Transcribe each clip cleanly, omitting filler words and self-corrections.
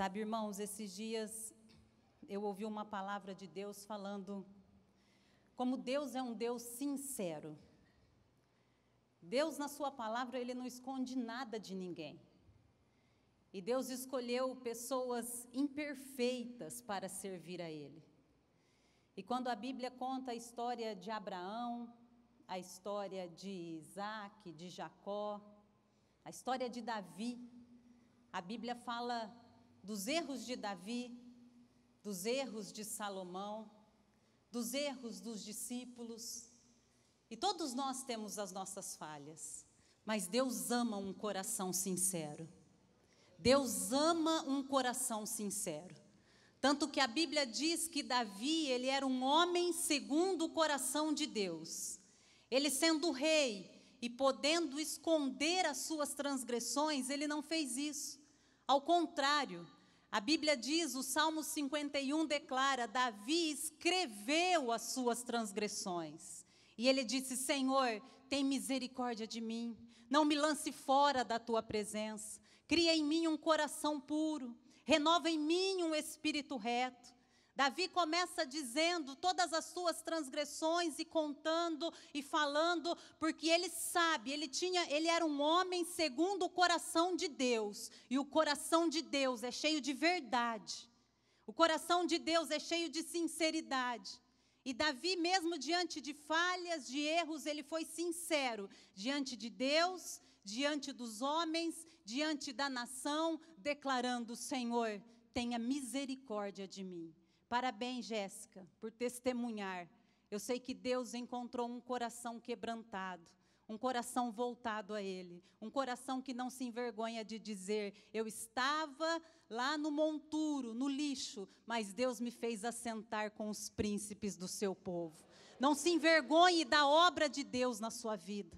Sabe, irmãos, esses dias eu ouvi uma palavra de Deus falando como Deus é um Deus sincero. Deus, na sua palavra, Ele não esconde nada de ninguém. E Deus escolheu pessoas imperfeitas para servir a Ele. E quando a Bíblia conta a história de Abraão, a história de Isaac, de Jacó, a história de Davi, a Bíblia fala dos erros de Davi, dos erros de Salomão, dos erros dos discípulos. E todos nós temos as nossas falhas, mas Deus ama um coração sincero. Deus ama um coração sincero. Tanto que a Bíblia diz que Davi, ele era um homem segundo o coração de Deus. Ele sendo rei e podendo esconder as suas transgressões, ele não fez isso. Ao contrário, a Bíblia diz, o Salmo 51 declara, Davi escreveu as suas transgressões. E ele disse, Senhor, tem misericórdia de mim, não me lance fora da tua presença. Cria em mim um coração puro, renova em mim um espírito reto. Davi começa dizendo todas as suas transgressões e contando e falando, porque ele sabe, ele era um homem segundo o coração de Deus. E o coração de Deus é cheio de verdade. O coração de Deus é cheio de sinceridade. E Davi, mesmo diante de falhas, de erros, ele foi sincero diante de Deus, diante dos homens, diante da nação, declarando, Senhor, tenha misericórdia de mim. Parabéns, Jéssica, por testemunhar. Eu sei que Deus encontrou um coração quebrantado, um coração voltado a Ele, um coração que não se envergonha de dizer, eu estava lá no monturo, no lixo, mas Deus me fez assentar com os príncipes do seu povo. Não se envergonhe da obra de Deus na sua vida.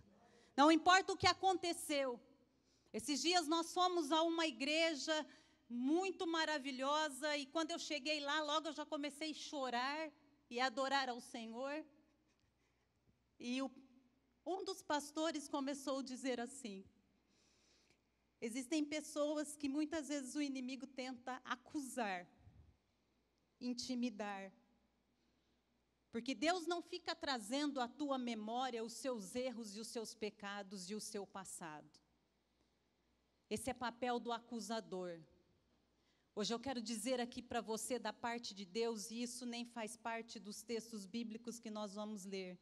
Não importa o que aconteceu. Esses dias nós fomos a uma igreja muito maravilhosa, e quando eu cheguei lá, logo eu já comecei a chorar e adorar ao Senhor. E um dos pastores começou a dizer assim, existem pessoas que muitas vezes o inimigo tenta acusar, intimidar, porque Deus não fica trazendo à tua memória os seus erros e os seus pecados e o seu passado. Esse é papel do acusador. Hoje eu quero dizer aqui para você da parte de Deus, e isso nem faz parte dos textos bíblicos que nós vamos ler,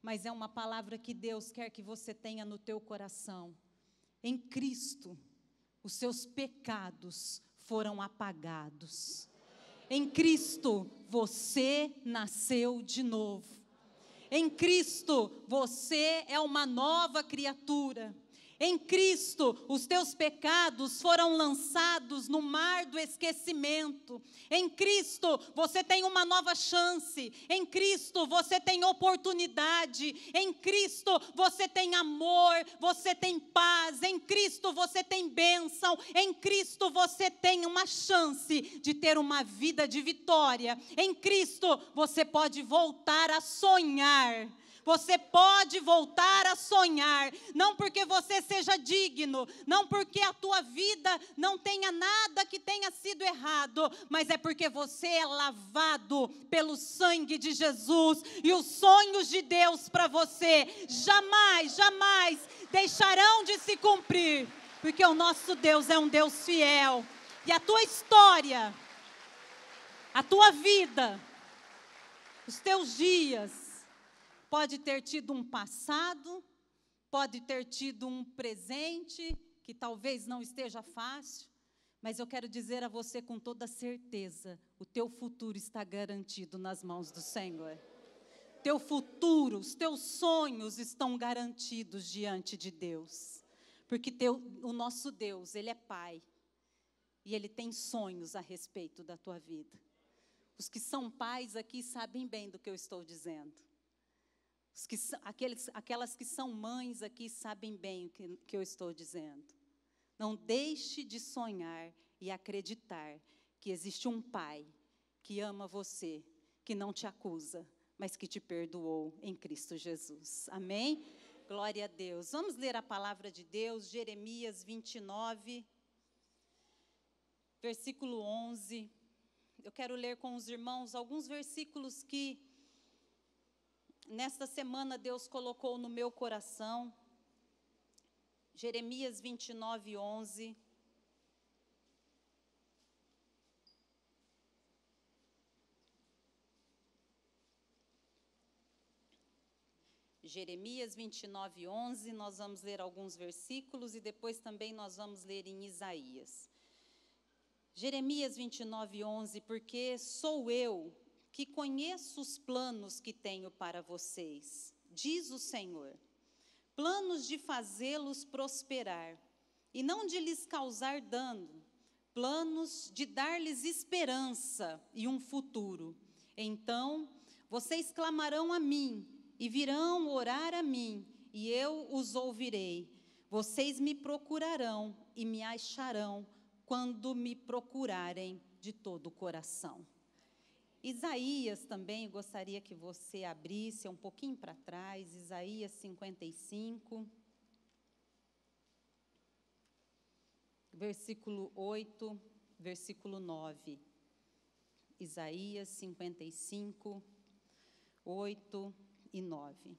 mas é uma palavra que Deus quer que você tenha no teu coração. Em Cristo, os seus pecados foram apagados. Em Cristo, você nasceu de novo. Em Cristo, você é uma nova criatura. Em Cristo, os teus pecados foram lançados no mar do esquecimento. Em Cristo, você tem uma nova chance. Em Cristo, você tem oportunidade. Em Cristo, você tem amor, você tem paz. Em Cristo, você tem bênção. Em Cristo, você tem uma chance de ter uma vida de vitória. Em Cristo, você pode voltar a sonhar. Você pode voltar a sonhar, não porque você seja digno, não porque a tua vida não tenha nada que tenha sido errado, mas é porque você é lavado pelo sangue de Jesus, e os sonhos de Deus para você jamais, jamais deixarão de se cumprir, porque o nosso Deus é um Deus fiel, e a tua história, a tua vida, os teus dias, pode ter tido um passado, pode ter tido um presente, que talvez não esteja fácil, mas eu quero dizer a você com toda certeza, o teu futuro está garantido nas mãos do Senhor. Teu futuro, os teus sonhos estão garantidos diante de Deus, porque o nosso Deus, Ele é Pai, e Ele tem sonhos a respeito da tua vida. Os que são pais aqui sabem bem do que eu estou dizendo. Aquelas que são mães aqui sabem bem o que eu estou dizendo. Não deixe de sonhar e acreditar que existe um Pai que ama você, que não te acusa, mas que te perdoou em Cristo Jesus. Amém? Glória a Deus. Vamos ler a palavra de Deus, Jeremias 29. versículo 11. Eu quero ler com os irmãos alguns versículos que, nesta semana, Deus colocou no meu coração. Jeremias 29, 11. Jeremias 29, 11, nós vamos ler alguns versículos e depois também nós vamos ler em Isaías. Jeremias 29, 11, porque sou eu que conheço os planos que tenho para vocês, diz o Senhor, planos de fazê-los prosperar e não de lhes causar dano, planos de dar-lhes esperança e um futuro. Então, vocês clamarão a mim, e virão orar a mim, e eu os ouvirei. Vocês me procurarão e me acharão quando me procurarem de todo o coração. Isaías também, eu gostaria que você abrisse um pouquinho para trás, Isaías 55, versículo 8, versículo 9. Isaías 55, 8 e 9.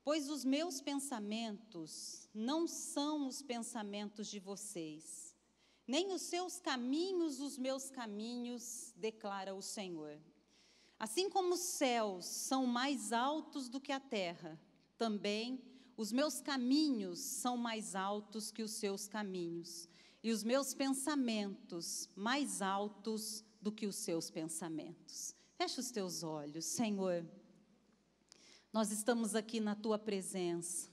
Pois os meus pensamentos não são os pensamentos de vocês, nem os seus caminhos os meus caminhos, declara o Senhor. Assim como os céus são mais altos do que a terra, também os meus caminhos são mais altos que os seus caminhos, e os meus pensamentos mais altos do que os seus pensamentos. Fecha os teus olhos, Senhor. Nós estamos aqui na Tua presença.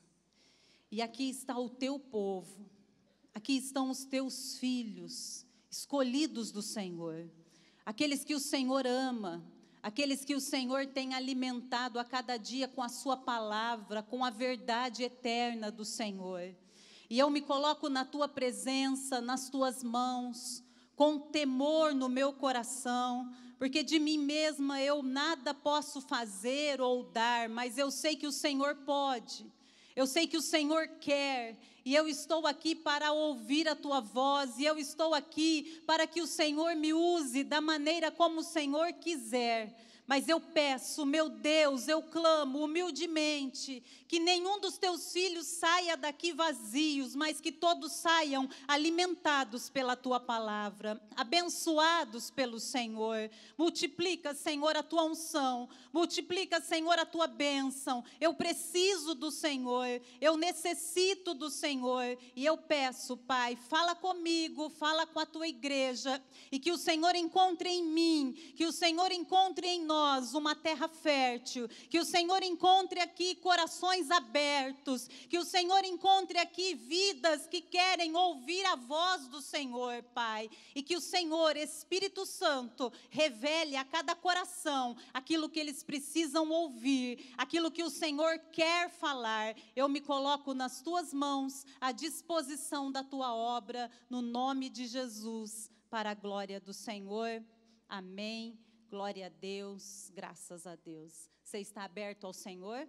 E aqui está o Teu povo. Aqui estão os Teus filhos, escolhidos do Senhor. Aqueles que o Senhor ama. Aqueles que o Senhor tem alimentado a cada dia com a Sua palavra, com a verdade eterna do Senhor. E eu me coloco na Tua presença, nas Tuas mãos, com temor no meu coração, porque de mim mesma eu nada posso fazer ou dar, mas eu sei que o Senhor pode, eu sei que o Senhor quer, e eu estou aqui para ouvir a Tua voz, e eu estou aqui para que o Senhor me use da maneira como o Senhor quiser. Mas eu peço, meu Deus, eu clamo humildemente, que nenhum dos Teus filhos saia daqui vazios, mas que todos saiam alimentados pela Tua palavra, abençoados pelo Senhor. Multiplica, Senhor, a Tua unção, multiplica, Senhor, a Tua bênção. Eu preciso do Senhor, eu necessito do Senhor, e eu peço, Pai, fala comigo, fala com a Tua igreja, e que o Senhor encontre em mim, que o Senhor encontre em nós uma terra fértil, que o Senhor encontre aqui corações abertos, que o Senhor encontre aqui vidas que querem ouvir a voz do Senhor, Pai, e que o Senhor, Espírito Santo, revele a cada coração aquilo que eles precisam ouvir, aquilo que o Senhor quer falar. Eu me coloco nas Tuas mãos, à disposição da Tua obra, no nome de Jesus, para a glória do Senhor. Amém. Glória a Deus, graças a Deus. Você está aberto ao Senhor?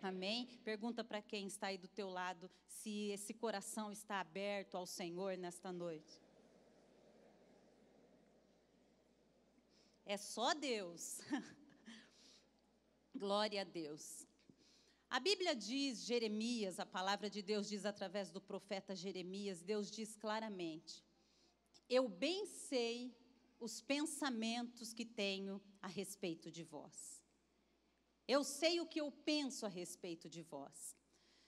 Amém? Pergunta para quem está aí do teu lado se esse coração está aberto ao Senhor nesta noite. É só Deus. Glória a Deus. A Bíblia diz, Jeremias, a palavra de Deus diz através do profeta Jeremias, Deus diz claramente: eu bem sei os pensamentos que tenho a respeito de vós. Eu sei o que eu penso a respeito de vós.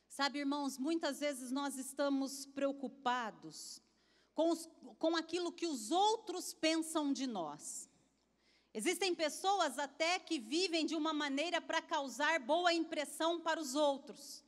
Sabe, irmãos, muitas vezes nós estamos preocupados com aquilo que os outros pensam de nós. Existem pessoas até que vivem de uma maneira para causar boa impressão para os outros.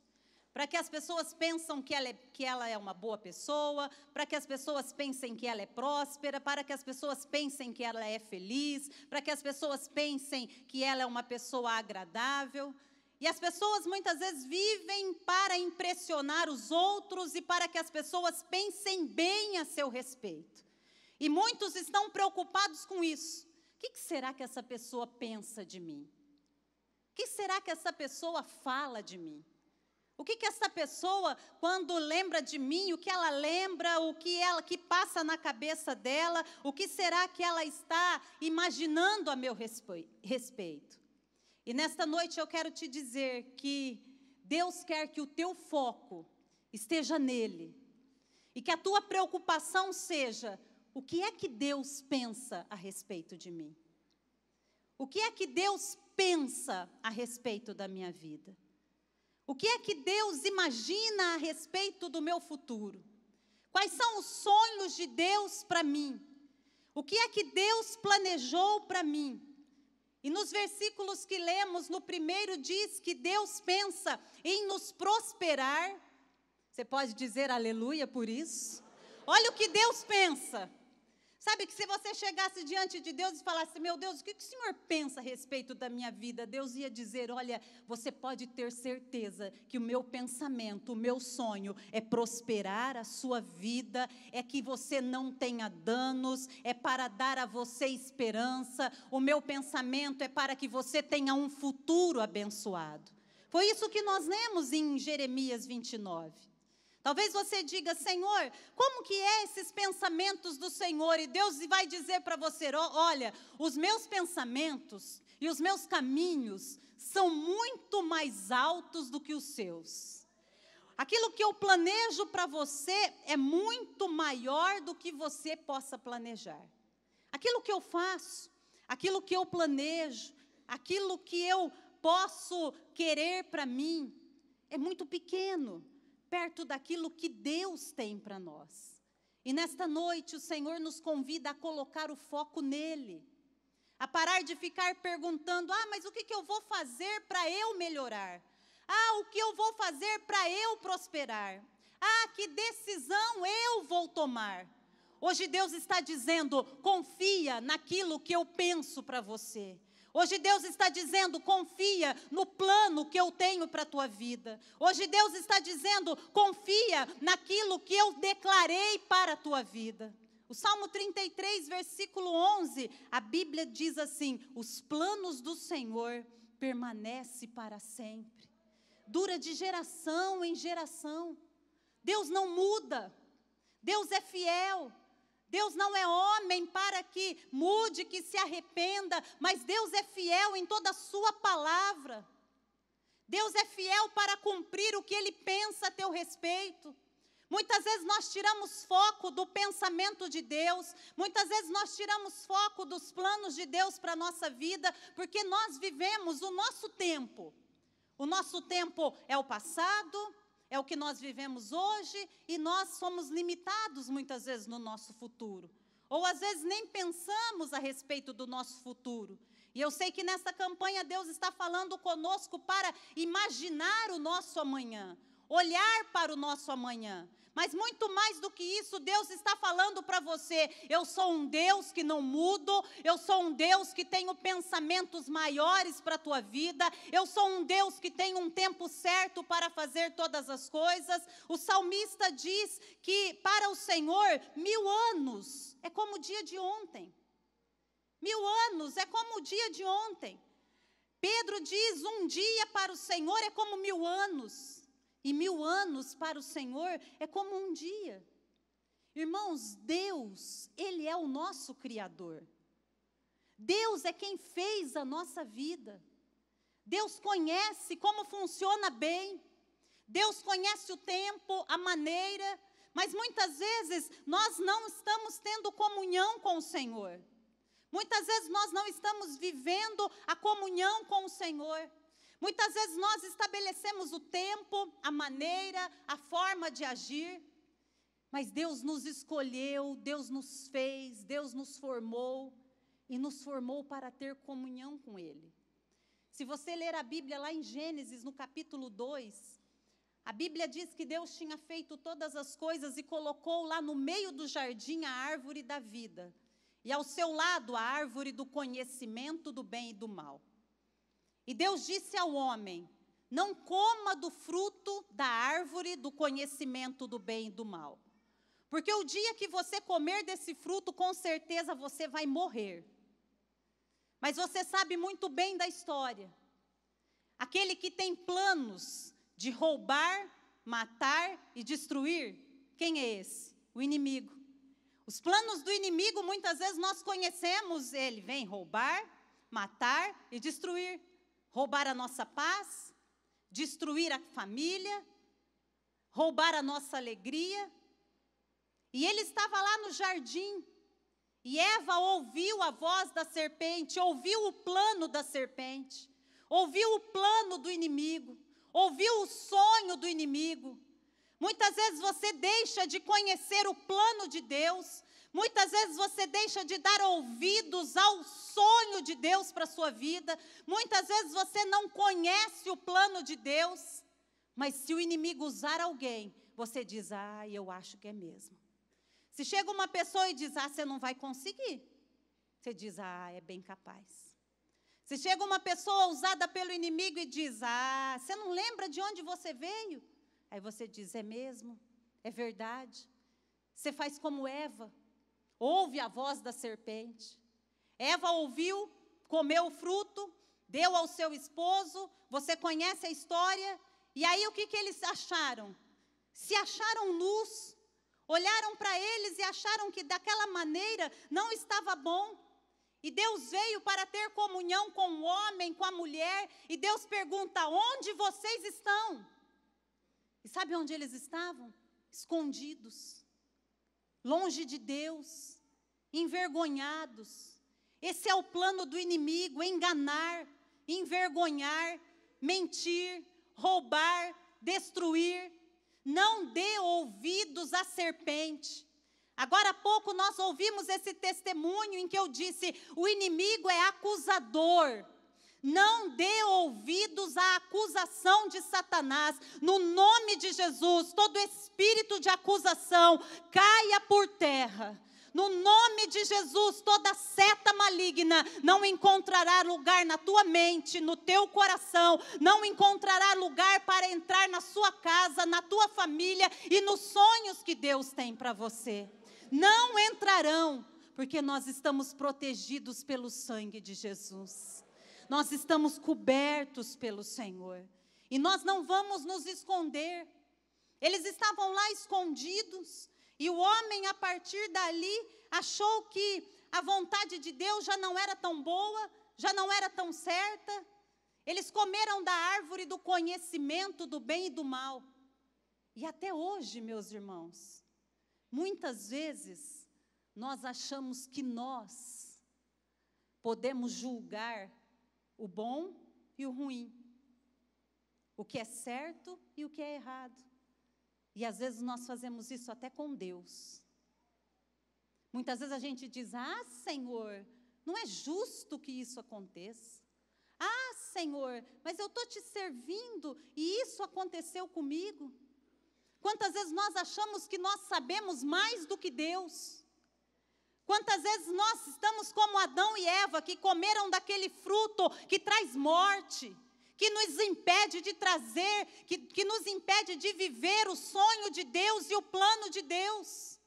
Para que as pessoas pensem que ela é uma boa pessoa, para que as pessoas pensem que ela é próspera, para que as pessoas pensem que ela é feliz, para que as pessoas pensem que ela é uma pessoa agradável. E as pessoas muitas vezes vivem para impressionar os outros e para que as pessoas pensem bem a seu respeito. E muitos estão preocupados com isso. O que será que essa pessoa pensa de mim? O que será que essa pessoa fala de mim? O que essa pessoa, quando lembra de mim, o que ela lembra, o que passa na cabeça dela, o que será que ela está imaginando a meu respeito? E nesta noite eu quero te dizer que Deus quer que o teu foco esteja nele. E que a tua preocupação seja, o que é que Deus pensa a respeito de mim? O que é que Deus pensa a respeito da minha vida? O que é que Deus imagina a respeito do meu futuro? Quais são os sonhos de Deus para mim? O que é que Deus planejou para mim? E nos versículos que lemos, no primeiro diz que Deus pensa em nos prosperar. Você pode dizer aleluia por isso? Olha o que Deus pensa. Sabe que se você chegasse diante de Deus e falasse, meu Deus, o que o Senhor pensa a respeito da minha vida? Deus ia dizer, olha, você pode ter certeza que o meu pensamento, o meu sonho é prosperar a sua vida, é que você não tenha danos, é para dar a você esperança, o meu pensamento é para que você tenha um futuro abençoado. Foi isso que nós lemos em Jeremias 29. Talvez você diga, Senhor, como que é esses pensamentos do Senhor? E Deus vai dizer para você, olha, os meus pensamentos e os meus caminhos são muito mais altos do que os seus. Aquilo que eu planejo para você é muito maior do que você possa planejar. Aquilo que eu faço, aquilo que eu planejo, aquilo que eu posso querer para mim, é muito pequeno, perto daquilo que Deus tem para nós. E nesta noite o Senhor nos convida a colocar o foco nele, a parar de ficar perguntando, mas o que eu vou fazer para eu melhorar? O que eu vou fazer para eu prosperar? Que decisão eu vou tomar? Hoje Deus está dizendo, confia naquilo que eu penso para você. Hoje Deus está dizendo, confia no plano que eu tenho para a tua vida. Hoje Deus está dizendo, confia naquilo que eu declarei para a tua vida. O Salmo 33, versículo 11, a Bíblia diz assim, os planos do Senhor permanecem para sempre. Dura de geração em geração. Deus não muda. Deus é fiel. Deus não é homem para que mude, que se arrependa, mas Deus é fiel em toda a sua palavra. Deus é fiel para cumprir o que Ele pensa a teu respeito. Muitas vezes nós tiramos foco do pensamento de Deus, muitas vezes nós tiramos foco dos planos de Deus para a nossa vida, porque nós vivemos o nosso tempo. O nosso tempo é o passado, é o que nós vivemos hoje e nós somos limitados muitas vezes no nosso futuro. Ou às vezes nem pensamos a respeito do nosso futuro. E eu sei que nessa campanha Deus está falando conosco para imaginar o nosso amanhã, olhar para o nosso amanhã. Mas muito mais do que isso, Deus está falando para você, eu sou um Deus que não mudo, eu sou um Deus que tenho pensamentos maiores para a tua vida, eu sou um Deus que tem um tempo certo para fazer todas as coisas. O salmista diz que para o Senhor, 1000 anos é como o dia de ontem. 1000 anos é como o dia de ontem. Pedro diz, um dia para o Senhor é como 1000 anos. E 1000 anos para o Senhor é como um dia. Irmãos, Deus, Ele é o nosso Criador. Deus é quem fez a nossa vida. Deus conhece como funciona bem. Deus conhece o tempo, a maneira. Mas muitas vezes nós não estamos tendo comunhão com o Senhor. Muitas vezes nós não estamos vivendo a comunhão com o Senhor. Muitas vezes nós estabelecemos o tempo, a maneira, a forma de agir, mas Deus nos escolheu, Deus nos fez, Deus nos formou, e nos formou para ter comunhão com Ele. Se você ler a Bíblia lá em Gênesis, no capítulo 2, a Bíblia diz que Deus tinha feito todas as coisas e colocou lá no meio do jardim a árvore da vida, e ao seu lado a árvore do conhecimento do bem e do mal. E Deus disse ao homem, não coma do fruto da árvore do conhecimento do bem e do mal. Porque o dia que você comer desse fruto, com certeza você vai morrer. Mas você sabe muito bem da história. Aquele que tem planos de roubar, matar e destruir. Quem é esse? O inimigo. Os planos do inimigo, muitas vezes nós conhecemos, ele vem roubar, matar e destruir. Roubar a nossa paz, destruir a família, roubar a nossa alegria. E ele estava lá no jardim, e Eva ouviu a voz da serpente, ouviu o plano da serpente, ouviu o plano do inimigo, ouviu o sonho do inimigo. Muitas vezes você deixa de conhecer o plano de Deus, muitas vezes você deixa de dar ouvidos ao sonho de Deus para a sua vida, muitas vezes você não conhece o plano de Deus, mas se o inimigo usar alguém, você diz, eu acho que é mesmo. Se chega uma pessoa e diz, você não vai conseguir, você diz, é bem capaz. Se chega uma pessoa usada pelo inimigo e diz, você não lembra de onde você veio? Aí você diz, é mesmo, é verdade. Você faz como Eva, ouve a voz da serpente. Eva ouviu, comeu o fruto, deu ao seu esposo, você conhece a história, e aí o que eles acharam? Se acharam nus, olharam para eles e acharam que daquela maneira não estava bom. E Deus veio para ter comunhão com o homem, com a mulher, e Deus pergunta, onde vocês estão? E sabe onde eles estavam? Escondidos, longe de Deus, envergonhados. Esse é o plano do inimigo, enganar, envergonhar, mentir, roubar, destruir. Não dê ouvidos à serpente. Agora há pouco nós ouvimos esse testemunho em que eu disse, o inimigo é acusador. Não dê ouvidos à acusação de Satanás. No nome de Jesus, todo espírito de acusação caia por terra. No nome de Jesus, toda seta maligna não encontrará lugar na tua mente, no teu coração, não encontrará lugar para entrar na sua casa, na tua família e nos sonhos que Deus tem para você. Não entrarão, porque nós estamos protegidos pelo sangue de Jesus. Nós estamos cobertos pelo Senhor. E nós não vamos nos esconder. Eles estavam lá escondidos. E o homem, a partir dali, achou que a vontade de Deus já não era tão boa, já não era tão certa. Eles comeram da árvore do conhecimento do bem e do mal. E até hoje, meus irmãos, muitas vezes, nós achamos que nós podemos julgar o bom e o ruim, o que é certo e o que é errado. E às vezes nós fazemos isso até com Deus. Muitas vezes a gente diz, Senhor, não é justo que isso aconteça. Senhor, mas eu estou te servindo e isso aconteceu comigo. Quantas vezes nós achamos que nós sabemos mais do que Deus? Quantas vezes nós estamos como Adão e Eva, que comeram daquele fruto que traz morte, que nos impede de trazer, que nos impede de viver o sonho de Deus e o plano de Deus.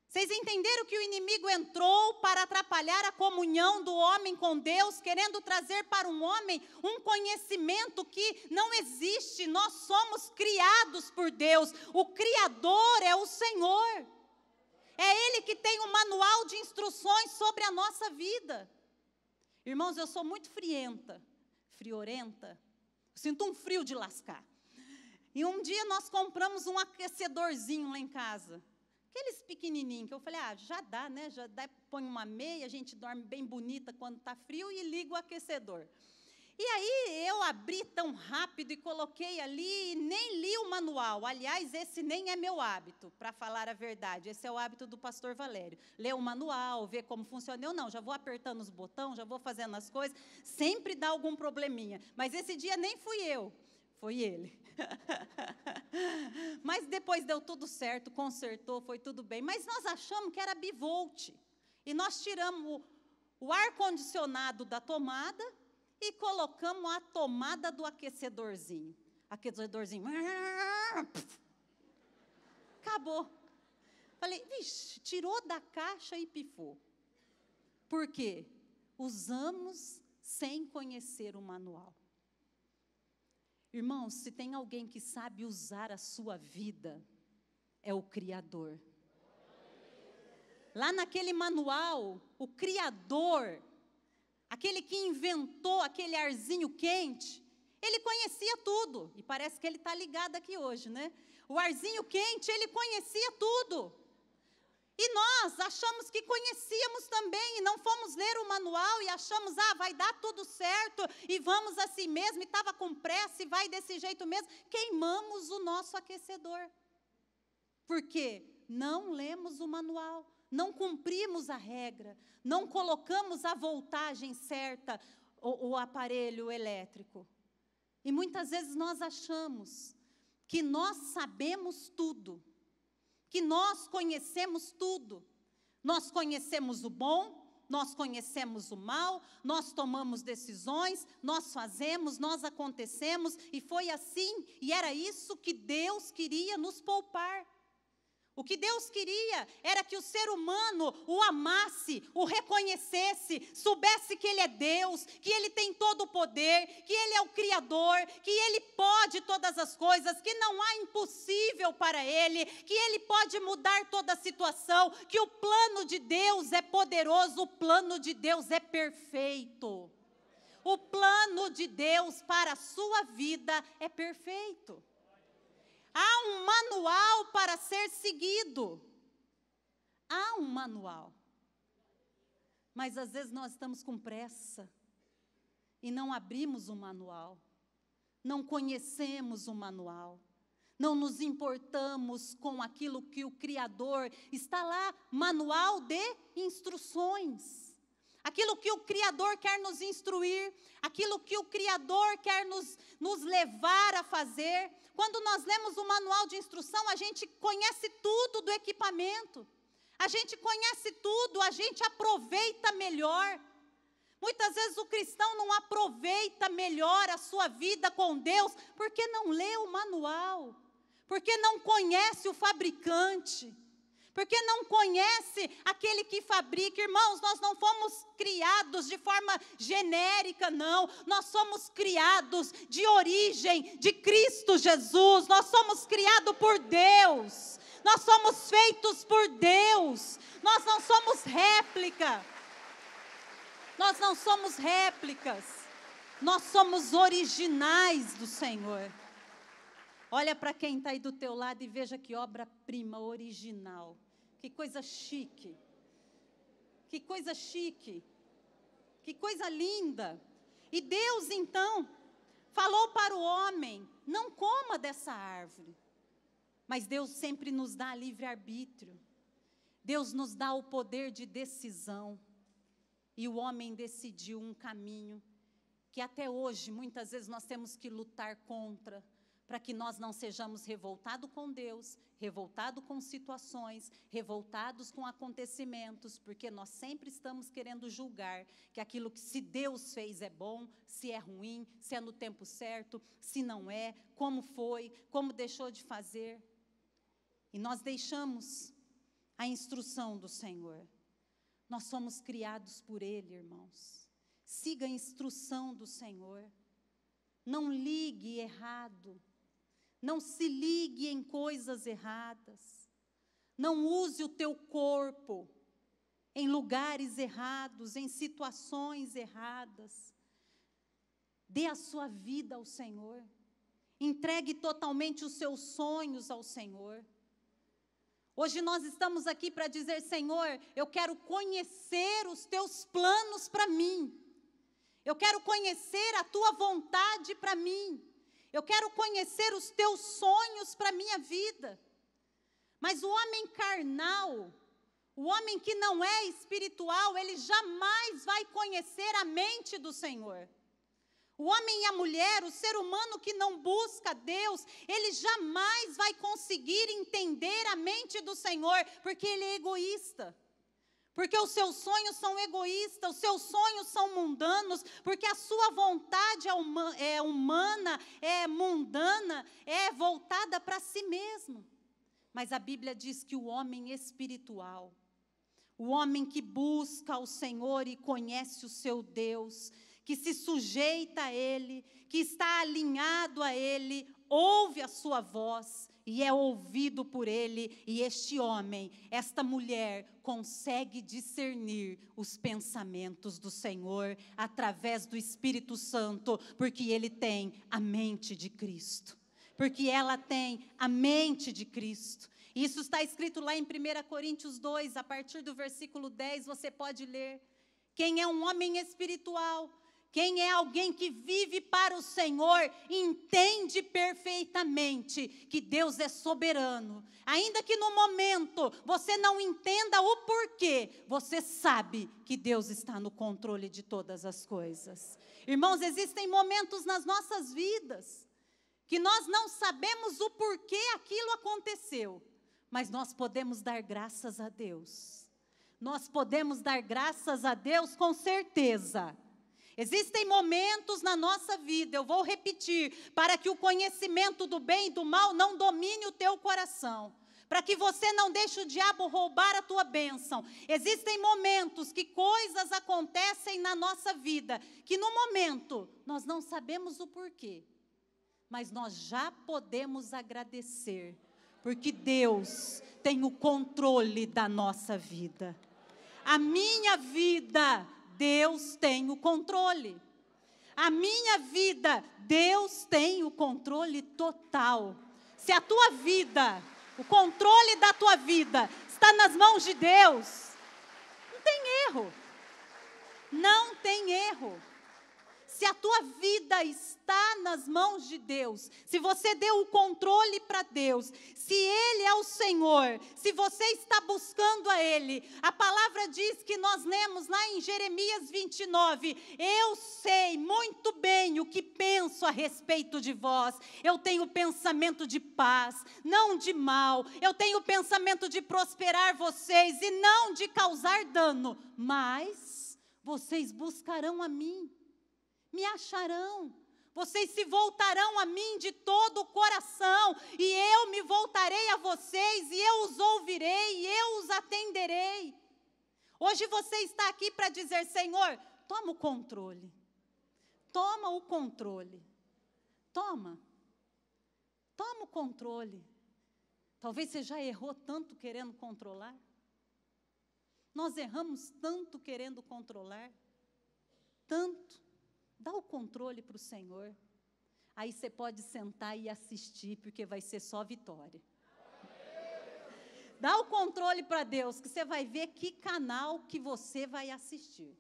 Vocês entenderam que o inimigo entrou para atrapalhar a comunhão do homem com Deus, querendo trazer para um homem um conhecimento que não existe. Nós somos criados por Deus, o Criador é o Senhor. É Ele que tem um manual de instruções sobre a nossa vida. Irmãos, eu sou muito friorenta, sinto um frio de lascar. E um dia nós compramos um aquecedorzinho lá em casa, aqueles pequenininhos, que eu falei, já dá, né? Já dá, põe uma meia, a gente dorme bem bonita quando está frio e liga o aquecedor. E aí eu abri tão rápido e coloquei ali e nem li o manual. Aliás, esse nem é meu hábito, para falar a verdade. Esse é o hábito do pastor Valério. Ler o manual, ver como funciona. Eu não, já vou apertando os botões, já vou fazendo as coisas. Sempre dá algum probleminha. Mas esse dia nem fui eu, foi ele. Mas depois deu tudo certo, consertou, foi tudo bem. Mas nós achamos que era bivolt. E nós tiramos o ar-condicionado da tomada e colocamos a tomada do aquecedorzinho. Aquecedorzinho. Acabou. Falei, vixe, tirou da caixa e pifou. Por quê? Usamos sem conhecer o manual. Irmãos, se tem alguém que sabe usar a sua vida, é o Criador. Lá naquele manual, o Criador, aquele que inventou aquele arzinho quente, ele conhecia tudo. E parece que ele está ligado aqui hoje, né? O arzinho quente, ele conhecia tudo. E nós achamos que conhecíamos também, e não fomos ler o manual e achamos, vai dar tudo certo, e vamos assim mesmo, e estava com pressa, e vai desse jeito mesmo. Queimamos o nosso aquecedor. Por quê? Não lemos o manual, não cumprimos a regra, não colocamos a voltagem certa, o aparelho elétrico. E muitas vezes nós achamos que nós sabemos tudo, que nós conhecemos tudo. Nós conhecemos o bom, nós conhecemos o mal, nós tomamos decisões, nós fazemos, nós acontecemos, e foi assim, e era isso que Deus queria nos poupar. O que Deus queria era que o ser humano o amasse, o reconhecesse, soubesse que Ele é Deus, que Ele tem todo o poder, que Ele é o Criador, que Ele pode todas as coisas, que não há impossível para Ele, que Ele pode mudar toda a situação, que o plano de Deus é poderoso, o plano de Deus é perfeito. O plano de Deus para a sua vida é perfeito. Há um manual para ser seguido. Há um manual. Mas às vezes nós estamos com pressa e não abrimos o manual. Não conhecemos o manual. Não nos importamos com aquilo que o Criador está lá, manual de instruções. Aquilo que o Criador quer nos instruir, aquilo que o Criador quer nos levar a fazer. Quando nós lemos o manual de instrução, a gente conhece tudo do equipamento. A gente conhece tudo, a gente aproveita melhor. Muitas vezes o cristão não aproveita melhor a sua vida com Deus, porque não lê o manual, porque não conhece o fabricante, porque não conhece aquele que fabrica. Irmãos, nós não fomos criados de forma genérica, não. Nós somos criados de origem de Cristo Jesus. Nós somos criados por Deus. Nós somos feitos por Deus. Nós não somos réplica. Nós não somos réplicas. Nós somos originais do Senhor. Olha para quem está aí do teu lado e veja que obra-prima original. Que coisa chique. Que coisa chique. Que coisa linda. E Deus, então, falou para o homem, não coma dessa árvore. Mas Deus sempre nos dá livre-arbítrio. Deus nos dá o poder de decisão. E o homem decidiu um caminho que até hoje, muitas vezes, nós temos que lutar contra, para que nós não sejamos revoltados com Deus, revoltados com situações, revoltados com acontecimentos, porque nós sempre estamos querendo julgar que aquilo que se Deus fez é bom, se é ruim, se é no tempo certo, se não é, como foi, como deixou de fazer. E nós deixamos a instrução do Senhor. Nós somos criados por Ele, irmãos. Siga a instrução do Senhor. Não ligue errado. Não se ligue em coisas erradas. Não use o teu corpo em lugares errados, em situações erradas. Dê a sua vida ao Senhor. Entregue totalmente os seus sonhos ao Senhor. Hoje nós estamos aqui para dizer, Senhor, eu quero conhecer os teus planos para mim. Eu quero conhecer a tua vontade para mim. Eu quero conhecer os teus sonhos para a minha vida. Mas o homem carnal, o homem que não é espiritual, ele jamais vai conhecer a mente do Senhor. O homem e a mulher, o ser humano que não busca Deus, ele jamais vai conseguir entender a mente do Senhor, porque ele é egoísta. Porque os seus sonhos são egoístas, os seus sonhos são mundanos, porque a sua vontade é humana, é mundana, é voltada para si mesmo. Mas a Bíblia diz que o homem espiritual, o homem que busca o Senhor e conhece o seu Deus, que se sujeita a Ele, que está alinhado a Ele, ouve a sua voz e é ouvido por Ele, e este homem, esta mulher, consegue discernir os pensamentos do Senhor através do Espírito Santo, porque ele tem a mente de Cristo, porque ela tem a mente de Cristo. Isso está escrito lá em 1 Coríntios 2, a partir do versículo 10, você pode ler. Quem é um homem espiritual, quem é alguém que vive para o Senhor, entende perfeitamente que Deus é soberano. Ainda que no momento você não entenda o porquê, você sabe que Deus está no controle de todas as coisas. Irmãos, existem momentos nas nossas vidas que nós não sabemos o porquê aquilo aconteceu, mas nós podemos dar graças a Deus. Nós podemos dar graças a Deus com certeza. Existem momentos na nossa vida, eu vou repetir, para que o conhecimento do bem e do mal não domine o teu coração, para que você não deixe o diabo roubar a tua bênção. Existem momentos que coisas acontecem na nossa vida, que no momento nós não sabemos o porquê, mas nós já podemos agradecer, porque Deus tem o controle da nossa vida. A minha vida, Deus tem o controle. A minha vida, Deus tem o controle total. Se a tua vida, o controle da tua vida está nas mãos de Deus, não tem erro. Não tem erro. Se a tua vida está nas mãos de Deus, se você deu o controle para Deus, se Ele é o Senhor, se você está buscando a Ele, a palavra diz que nós lemos lá em Jeremias 29, eu sei muito bem o que penso a respeito de vós, eu tenho pensamento de paz, não de mal, eu tenho pensamento de prosperar vocês e não de causar dano, mas vocês buscarão a mim. Me acharão, vocês se voltarão a mim de todo o coração, e eu me voltarei a vocês, e eu os ouvirei, e eu os atenderei. Hoje você está aqui para dizer, Senhor, toma o controle, toma o controle, toma o controle. Talvez você já errou tanto querendo controlar, nós erramos tanto querendo controlar, tanto. Dá o controle para o Senhor. Aí você pode sentar e assistir, porque vai ser só vitória. Dá o controle para Deus, que você vai ver que canal que você vai assistir.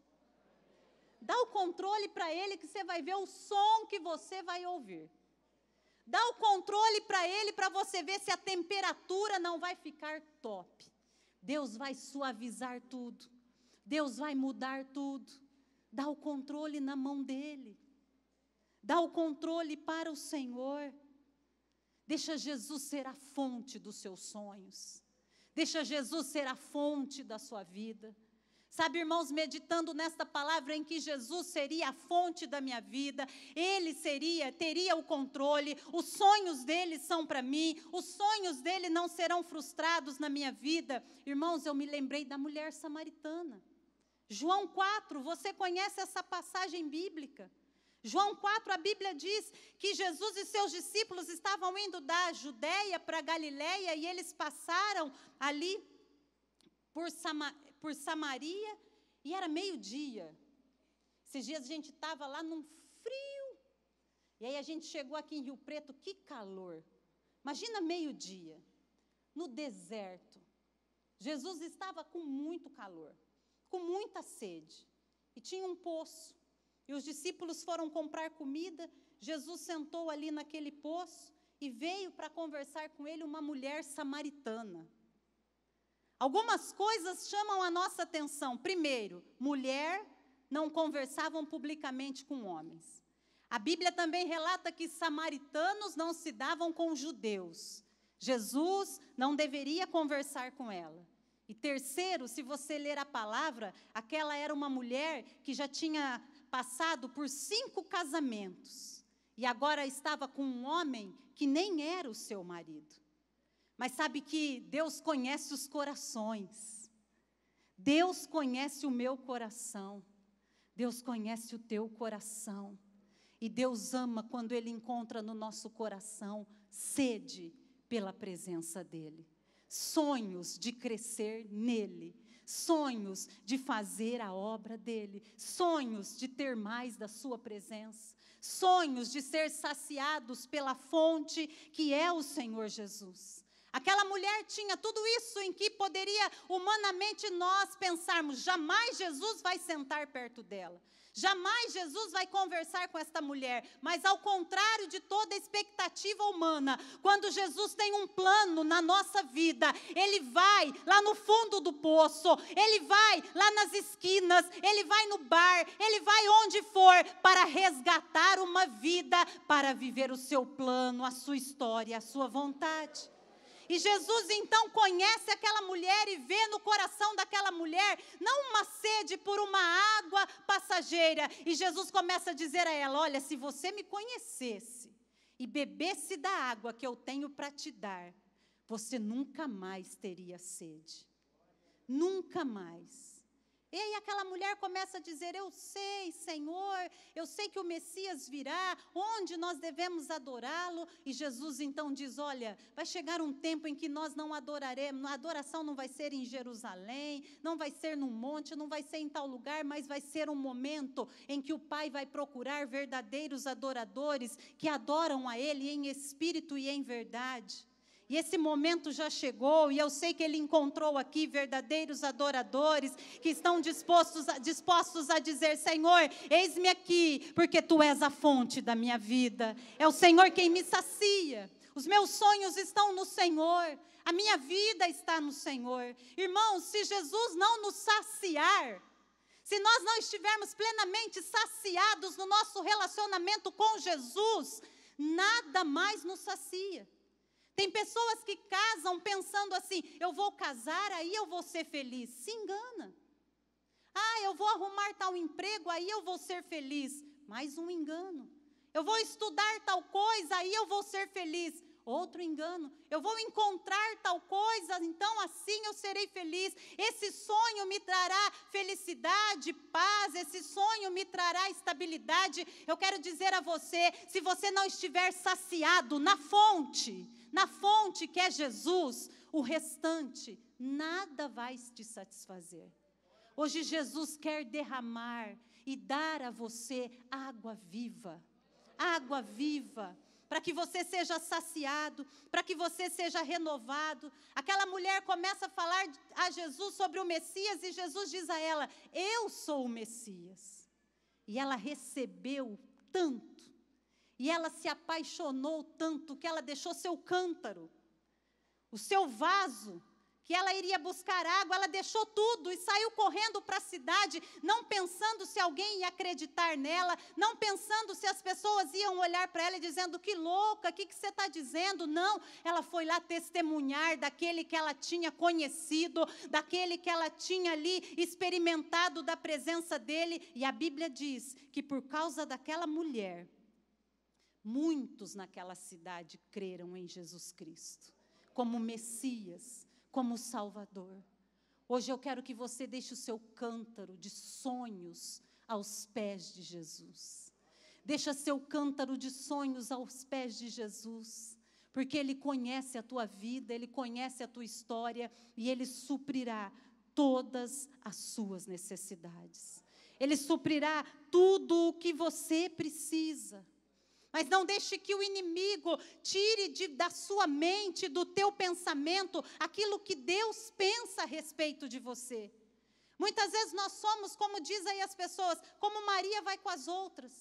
Dá o controle para Ele, que você vai ver o som que você vai ouvir. Dá o controle para Ele, para você ver se a temperatura não vai ficar top. Deus vai suavizar tudo. Deus vai mudar tudo. Dá o controle na mão dEle. Dá o controle para o Senhor. Deixa Jesus ser a fonte dos seus sonhos. Deixa Jesus ser a fonte da sua vida. Sabe, irmãos, meditando nesta palavra em que Jesus seria a fonte da minha vida, Ele teria o controle, os sonhos dEle são para mim, os sonhos dEle não serão frustrados na minha vida. Irmãos, eu me lembrei da mulher samaritana. João 4, você conhece essa passagem bíblica? João 4, a Bíblia diz que Jesus e seus discípulos estavam indo da Judéia para Galiléia e eles passaram ali por Samaria e era meio-dia. Esses dias a gente estava lá num frio e aí a gente chegou aqui em Rio Preto, que calor. Imagina meio-dia, no deserto. Jesus estava com muito calor, com muita sede, e tinha um poço, e os discípulos foram comprar comida, Jesus sentou ali naquele poço, e veio para conversar com ele uma mulher samaritana. Algumas coisas chamam a nossa atenção. Primeiro, mulher não conversavam publicamente com homens. A Bíblia também relata que samaritanos não se davam com judeus. Jesus não deveria conversar com ela. E terceiro, se você ler a palavra, aquela era uma mulher que já tinha passado por 5 casamentos. E agora estava com um homem que nem era o seu marido. Mas sabe que Deus conhece os corações. Deus conhece o meu coração. Deus conhece o teu coração. E Deus ama quando Ele encontra no nosso coração sede pela presença dEle. Sonhos de crescer nele. Sonhos de fazer a obra dEle. Sonhos de ter mais da sua presença. Sonhos de ser saciados pela fonte que é o Senhor Jesus. Aquela mulher tinha tudo isso em que poderia humanamente nós pensarmos, jamais Jesus vai sentar perto dela. Jamais Jesus vai conversar com esta mulher, mas ao contrário de toda expectativa humana, quando Jesus tem um plano na nossa vida, Ele vai lá no fundo do poço, Ele vai lá nas esquinas, Ele vai no bar, Ele vai onde for, para resgatar uma vida, para viver o seu plano, a sua história, a sua vontade. E Jesus então conhece aquela mulher e vê no coração daquela mulher, não uma sede por uma água passageira. E Jesus começa a dizer a ela, olha, se você me conhecesse e bebesse da água que eu tenho para te dar, você nunca mais teria sede. Nunca mais. E aí aquela mulher começa a dizer, eu sei, Senhor, eu sei que o Messias virá, onde nós devemos adorá-lo? E Jesus então diz, olha, vai chegar um tempo em que nós não adoraremos, a adoração não vai ser em Jerusalém, não vai ser num monte, não vai ser em tal lugar, mas vai ser um momento em que o Pai vai procurar verdadeiros adoradores que adoram a Ele em espírito e em verdade. E esse momento já chegou, e eu sei que Ele encontrou aqui verdadeiros adoradores que estão dispostos a dizer, Senhor, eis-me aqui, porque Tu és a fonte da minha vida. É o Senhor quem me sacia. Os meus sonhos estão no Senhor. A minha vida está no Senhor. Irmãos, se Jesus não nos saciar, se nós não estivermos plenamente saciados no nosso relacionamento com Jesus, nada mais nos sacia. Tem pessoas que casam pensando assim, eu vou casar, aí eu vou ser feliz. Se engana. Ah, eu vou arrumar tal emprego, aí eu vou ser feliz. Mais um engano. Eu vou estudar tal coisa, aí eu vou ser feliz. Outro engano. Eu vou encontrar tal coisa, então assim eu serei feliz. Esse sonho me trará felicidade, paz, esse sonho me trará estabilidade. Eu quero dizer a você, se você não estiver saciado na fonte que é Jesus, o restante, nada vai te satisfazer. Hoje Jesus quer derramar e dar a você água viva, para que você seja saciado, para que você seja renovado. Aquela mulher começa a falar a Jesus sobre o Messias e Jesus diz a ela, eu sou o Messias. E ela recebeu tanto. E ela se apaixonou tanto que ela deixou seu cântaro, o seu vaso, que ela iria buscar água, ela deixou tudo e saiu correndo para a cidade, não pensando se alguém ia acreditar nela, não pensando se as pessoas iam olhar para ela e dizendo, que louca, o que você está dizendo? Não, ela foi lá testemunhar daquele que ela tinha conhecido, daquele que ela tinha ali experimentado da presença dele, e a Bíblia diz que por causa daquela mulher, muitos naquela cidade creram em Jesus Cristo, como Messias, como Salvador. Hoje eu quero que você deixe o seu cântaro de sonhos aos pés de Jesus. Deixa seu cântaro de sonhos aos pés de Jesus, porque Ele conhece a tua vida, Ele conhece a tua história e Ele suprirá todas as suas necessidades. Ele suprirá tudo o que você precisa. Mas não deixe que o inimigo tire da sua mente, do teu pensamento, aquilo que Deus pensa a respeito de você. Muitas vezes nós somos, como diz aí as pessoas, como Maria vai com as outras.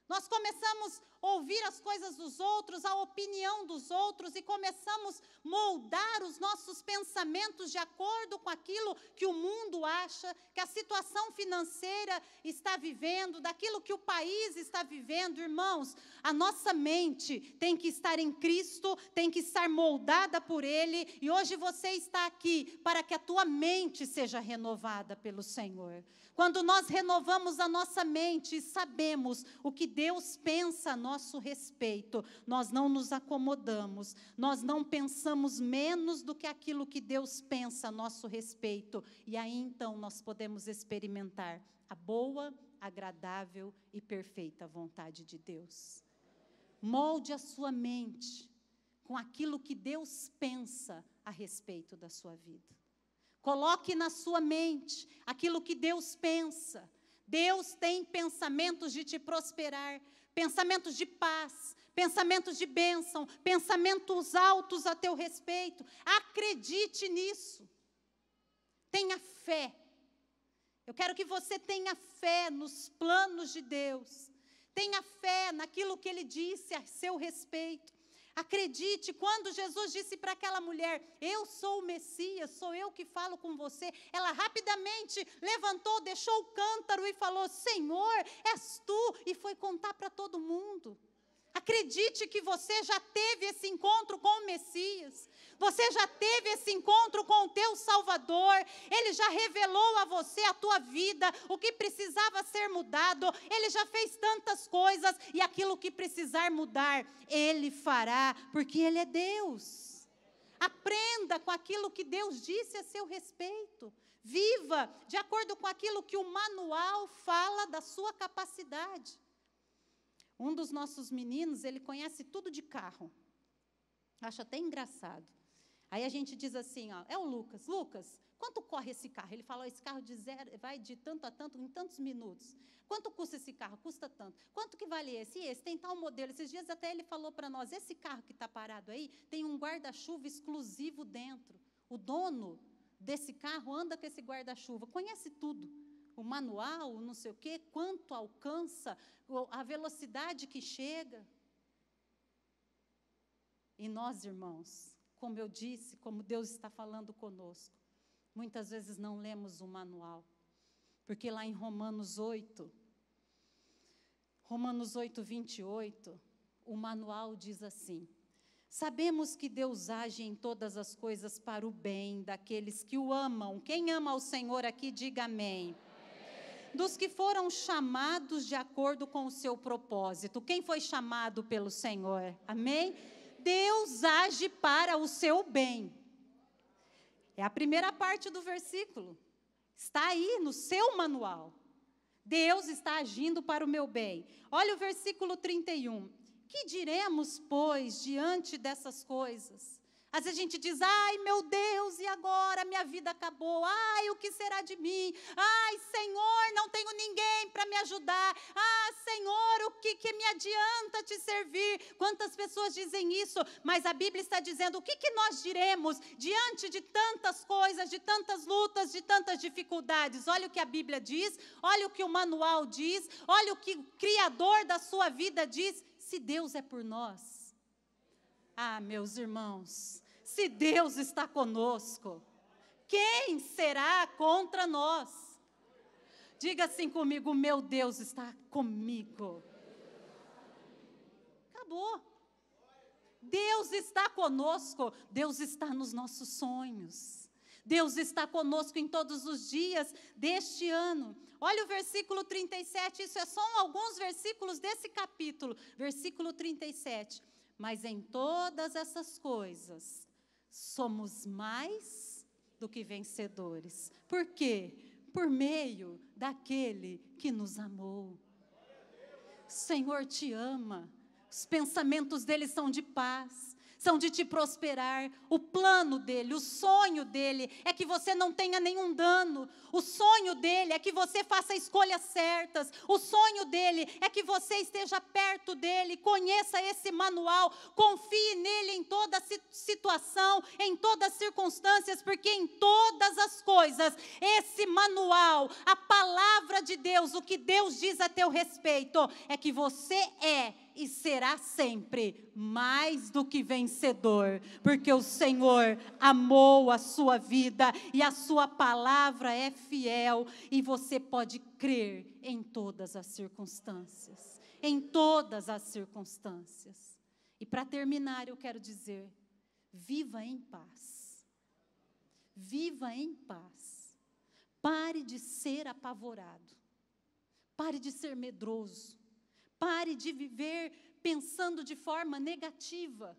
Nós começamos a ouvir as coisas dos outros, a opinião dos outros, e começamos a moldar os nossos pensamentos de acordo com aquilo que o mundo acha, que a situação financeira está vivendo, daquilo que o país está vivendo. Irmãos, a nossa mente tem que estar em Cristo, tem que estar moldada por Ele, e hoje você está aqui para que a tua mente seja renovada pelo Senhor. Quando nós renovamos a nossa mente e sabemos o que Deus pensa a nosso respeito, nós não nos acomodamos, nós não pensamos menos do que aquilo que Deus pensa a nosso respeito. E aí então nós podemos experimentar a boa, agradável e perfeita vontade de Deus. Molde a sua mente com aquilo que Deus pensa a respeito da sua vida. Coloque na sua mente aquilo que Deus pensa. Deus tem pensamentos de te prosperar, pensamentos de paz, pensamentos de bênção, pensamentos altos a teu respeito. Acredite nisso. Tenha fé. Eu quero que você tenha fé nos planos de Deus. Tenha fé naquilo que Ele disse a seu respeito. Acredite, quando Jesus disse para aquela mulher, eu sou o Messias, sou eu que falo com você, ela rapidamente levantou, deixou o cântaro e falou, Senhor, és tu, e foi contar para todo mundo. Acredite que você já teve esse encontro com o Messias, você já teve esse encontro com o teu Salvador, Ele já revelou a você a tua vida, o que precisava ser mudado, Ele já fez tantas coisas, e aquilo que precisar mudar, Ele fará, porque Ele é Deus. Aprenda com aquilo que Deus disse a seu respeito, viva de acordo com aquilo que o manual fala da sua capacidade. Um dos nossos meninos, ele conhece tudo de carro. Acho até engraçado. Aí a gente diz assim, ó, é o Lucas. Lucas, quanto corre esse carro? Ele falou, esse carro vai de tanto a tanto, em tantos minutos. Quanto custa esse carro? Custa tanto. Quanto que vale esse? E esse? Tem tal modelo. Esses dias até ele falou para nós, esse carro que está parado aí, tem um guarda-chuva exclusivo dentro. O dono desse carro anda com esse guarda-chuva, conhece tudo. O manual, não sei o quê, quanto alcança, a velocidade que chega. E nós, irmãos, como eu disse, como Deus está falando conosco, muitas vezes não lemos o manual, porque lá em Romanos 8, 28, o manual diz assim, sabemos que Deus age em todas as coisas para o bem daqueles que o amam. Quem ama ao Senhor aqui, diga amém. Dos que foram chamados de acordo com o seu propósito. Quem foi chamado pelo Senhor? Amém? Deus age para o seu bem. É a primeira parte do versículo. Está aí no seu manual. Deus está agindo para o meu bem. Olha o versículo 31. Que diremos, pois, diante dessas coisas? Às vezes a gente diz, ai meu Deus, e agora minha vida acabou, ai o que será de mim, ai Senhor, não tenho ninguém para me ajudar, ah Senhor, o que me adianta te servir? Quantas pessoas dizem isso, mas a Bíblia está dizendo, o que nós diremos diante de tantas coisas, de tantas lutas, de tantas dificuldades? Olha o que a Bíblia diz, olha o que o manual diz, olha o que o Criador da sua vida diz, se Deus é por nós. Ah, meus irmãos, se Deus está conosco, quem será contra nós? Diga assim comigo, meu Deus está comigo. Acabou. Deus está conosco, Deus está nos nossos sonhos. Deus está conosco em todos os dias deste ano. Olha o versículo 37, isso é só alguns versículos desse capítulo. Versículo 37. Mas em todas essas coisas, somos mais do que vencedores. Por quê? Por meio daquele que nos amou. O Senhor te ama. Os pensamentos dele são de paz, são de te prosperar. O plano dele, o sonho dele é que você não tenha nenhum dano. O sonho dele é que você faça escolhas certas. O sonho dele é que você esteja perto dele, conheça esse manual, confie nele em toda situação, em todas as circunstâncias, porque em todas as coisas, esse manual, a palavra de Deus, o que Deus diz a teu respeito, é que você é e será sempre mais do que vencedor, porque o Senhor amou a sua vida e a sua palavra é fiel e você pode crer em todas as circunstâncias, em todas as circunstâncias. E para terminar eu quero dizer, viva em paz, viva em paz, pare de ser apavorado, pare de ser medroso, pare de viver pensando de forma negativa.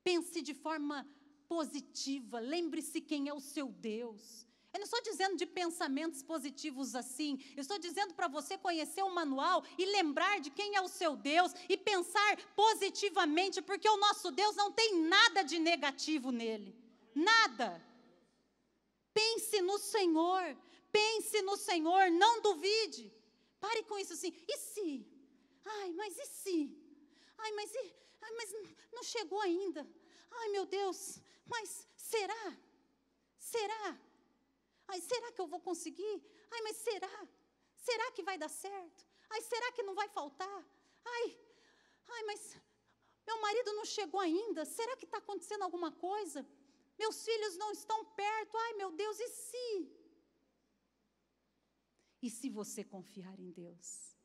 Pense de forma positiva. Lembre-se quem é o seu Deus. Eu não estou dizendo de pensamentos positivos assim. Eu estou dizendo para você conhecer o manual e lembrar de quem é o seu Deus e pensar positivamente, porque o nosso Deus não tem nada de negativo nele. Nada. Pense no Senhor. Pense no Senhor. Não duvide. Pare com isso assim. E se? Ai, mas e se? Ai, mas não chegou ainda. Ai, meu Deus. Mas será? Será? Ai, será que eu vou conseguir? Ai, mas será? Será que vai dar certo? Ai, será que não vai faltar? Ai, mas meu marido não chegou ainda. Será que está acontecendo alguma coisa? Meus filhos não estão perto. Ai, meu Deus, e se? E se você confiar em Deus?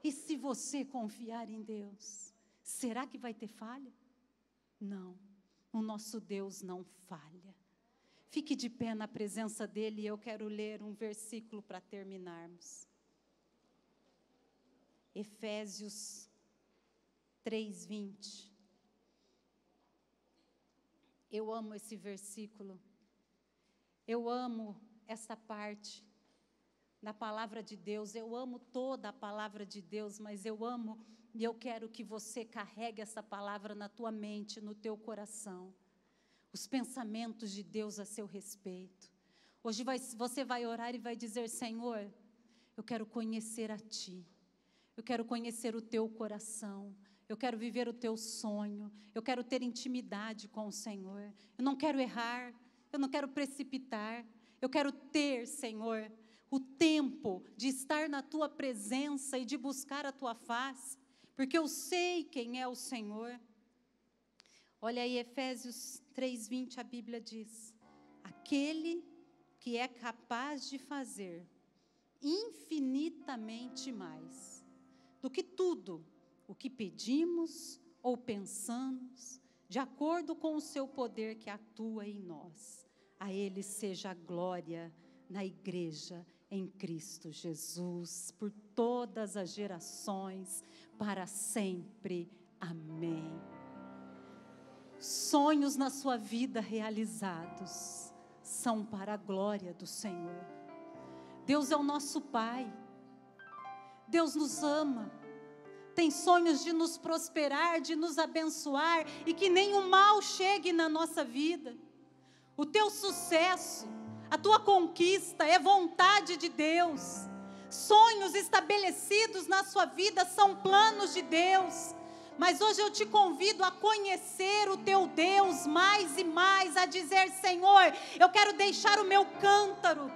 E se você confiar em Deus? Será que vai ter falha? Não, o nosso Deus não falha. Fique de pé na presença dEle e eu quero ler um versículo para terminarmos. Efésios 3:20. Eu amo esse versículo. Eu amo essa parte da palavra de Deus. Eu amo toda a palavra de Deus, mas eu amo e eu quero que você carregue essa palavra na tua mente, no teu coração. Os pensamentos de Deus a seu respeito. Hoje você vai orar e vai dizer: Senhor, eu quero conhecer a Ti. Eu quero conhecer o Teu coração. Eu quero viver o Teu sonho. Eu quero ter intimidade com o Senhor. Eu não quero errar. Eu não quero precipitar. Eu quero ter, Senhor, o tempo de estar na Tua presença e de buscar a Tua face. Porque eu sei quem é o Senhor. Olha aí, Efésios 3:20, a Bíblia diz: aquele que é capaz de fazer infinitamente mais do que tudo o que pedimos ou pensamos, de acordo com o seu poder que atua em nós. A Ele seja a glória na igreja em Cristo Jesus, por todas as gerações, para sempre. Amém. Sonhos na sua vida realizados são para a glória do Senhor. Deus é o nosso Pai. Deus nos ama. Tem sonhos de nos prosperar, de nos abençoar e que nenhum mal chegue na nossa vida. O teu sucesso, a tua conquista é vontade de Deus. Sonhos estabelecidos na sua vida são planos de Deus. Mas hoje eu te convido a conhecer o teu Deus mais e mais, a dizer: Senhor, eu quero deixar o meu cântaro.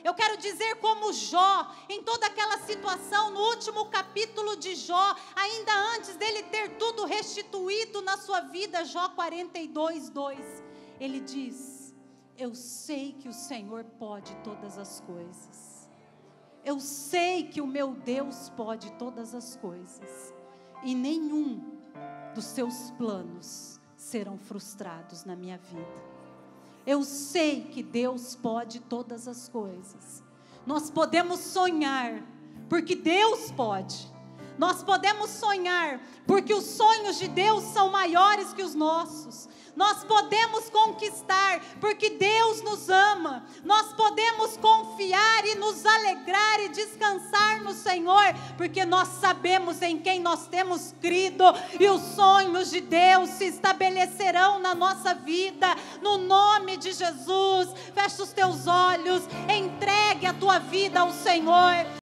Eu quero dizer como Jó, em toda aquela situação, no último capítulo de Jó, ainda antes dele ter tudo restituído na sua vida, Jó 42:2, ele diz: eu sei que o Senhor pode todas as coisas. Eu sei que o meu Deus pode todas as coisas. E nenhum dos seus planos serão frustrados na minha vida. Eu sei que Deus pode todas as coisas. Nós podemos sonhar, porque Deus pode. Nós podemos sonhar, porque os sonhos de Deus são maiores que os nossos. Nós podemos conquistar, porque Deus nos ama. Nós podemos confiar e nos alegrar e descansar no Senhor, porque nós sabemos em quem nós temos crido, e os sonhos de Deus se estabelecerão na nossa vida, no nome de Jesus. Fecha os teus olhos, entregue a tua vida ao Senhor.